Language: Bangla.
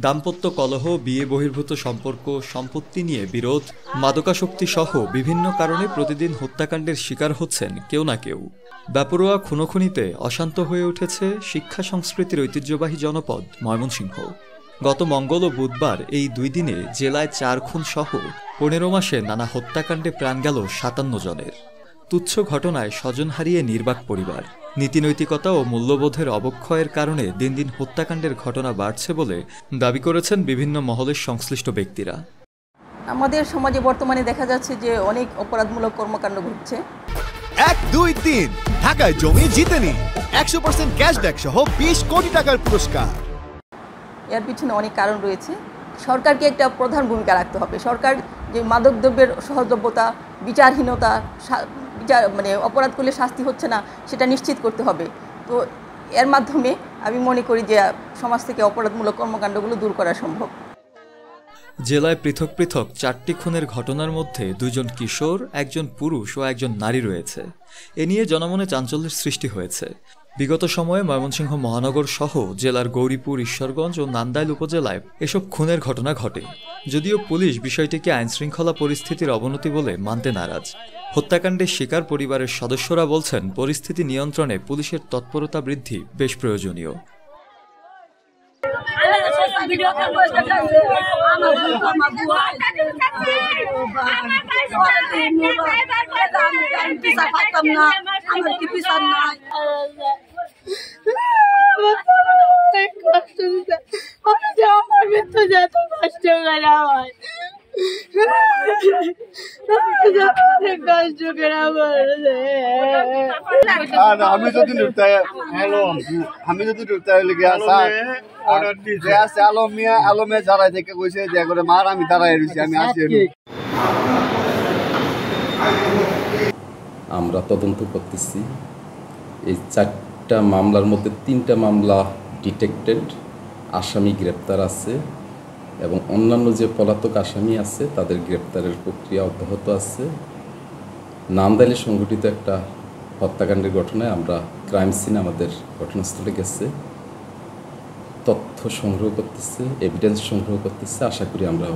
দাম্পত্য কলহ, বিয়ে বহির্ভূত সম্পর্ক, সম্পত্তি নিয়ে বিরোধ, মাদকাসক্তি সহ বিভিন্ন কারণে প্রতিদিন হত্যাকাণ্ডের শিকার হচ্ছেন কেউ না কেউ। বেপরোয়া খুনোখুনিতে অশান্ত হয়ে উঠেছে শিক্ষা সংস্কৃতির ঐতিহ্যবাহী জনপদ ময়মনসিংহ। গত মঙ্গল ও বুধবার এই 2 দিনে জেলায় 4 খুন সহ 15 মাসে নানা হত্যাকাণ্ডে প্রাণ গেল 57 জনের। তুচ্ছ ঘটনায় স্বজন হারিয়ে নির্বাক পরিবার। নীতিনৈতিকতা ও মূল্যবোধের অবক্ষয়ের কারণে দিন দিন হত্যাকাণ্ডের ঘটনা বাড়ছে বলে দাবি করেছেন বিভিন্ন মহলের সংশ্লিষ্ট ব্যক্তিরা। আমাদের সমাজে বর্তমানে দেখা যাচ্ছে যে অনেক অপরাধমূলক কর্মকাণ্ড ঘটছে। 1, 2, 3 ঢাকায় জমি জিতে নিন 100% ক্যাশব্যাক সহ 20 কোটি টাকার পুরস্কার। এর পিছনে অনেক কারণ রয়েছে। সরকারকে একটা প্রধান ভূমিকা রাখতে হবে। সরকার যে মাদকদ্রব্যের সহজলভ্যতা, বিচারহীনতা, মানে অপরাধ করলে শাস্তি হচ্ছে না সেটা নিশ্চিত করতে হবে। তো এর মাধ্যমে আমি মনে করি যে সমাজ থেকে অপরাধমূলক কর্মকাণ্ডগুলো দূর করা সম্ভব। জেলায় পৃথক পৃথক 4টি খুনের ঘটনার মধ্যে 2 জন কিশোর, 1 জন পুরুষ ও 1 জন নারী রয়েছে। এ নিয়ে জনমনে চাঞ্চল্যের সৃষ্টি হয়েছে। বিগত সময়ে ময়মনসিংহ মহানগর সহ জেলার গৌরীপুর, ঈশ্বরগঞ্জ ও নান্দাইল উপজেলায় এসব খুনের ঘটনা ঘটে। যদিও পুলিশ বিষয়টিকে আইনশৃঙ্খলা পরিস্থিতির অবনতি বলে মানতে নারাজ। হত্যাকাণ্ডের শিকার পরিবারের সদস্যরা বলছেন, পরিস্থিতি নিয়ন্ত্রণে পুলিশের তৎপরতা বৃদ্ধি বেশ প্রয়োজনীয়। আমি যদি আলমে যারা থেকে কইছে যে করে মার আমি দাঁড়াই রয়েছি, আমি আসি। আমরা তদন্ত করতেছি। এই 4টা মামলার মধ্যে 3টা মামলা ডিটেক্টেড, আসামি গ্রেপ্তার আছে এবং অন্যান্য যে পলাতক আসামি আছে তাদের গ্রেপ্তারের প্রক্রিয়া অব্যাহত আছে। নান্দাইলে সংঘটিত একটা হত্যাকাণ্ডের ঘটনায় আমরা ক্রাইম সিন আমাদের ঘটনাস্থলে গেছে, তথ্য সংগ্রহ করতেছে, এভিডেন্স সংগ্রহ করতেছে। আশা করি আমরা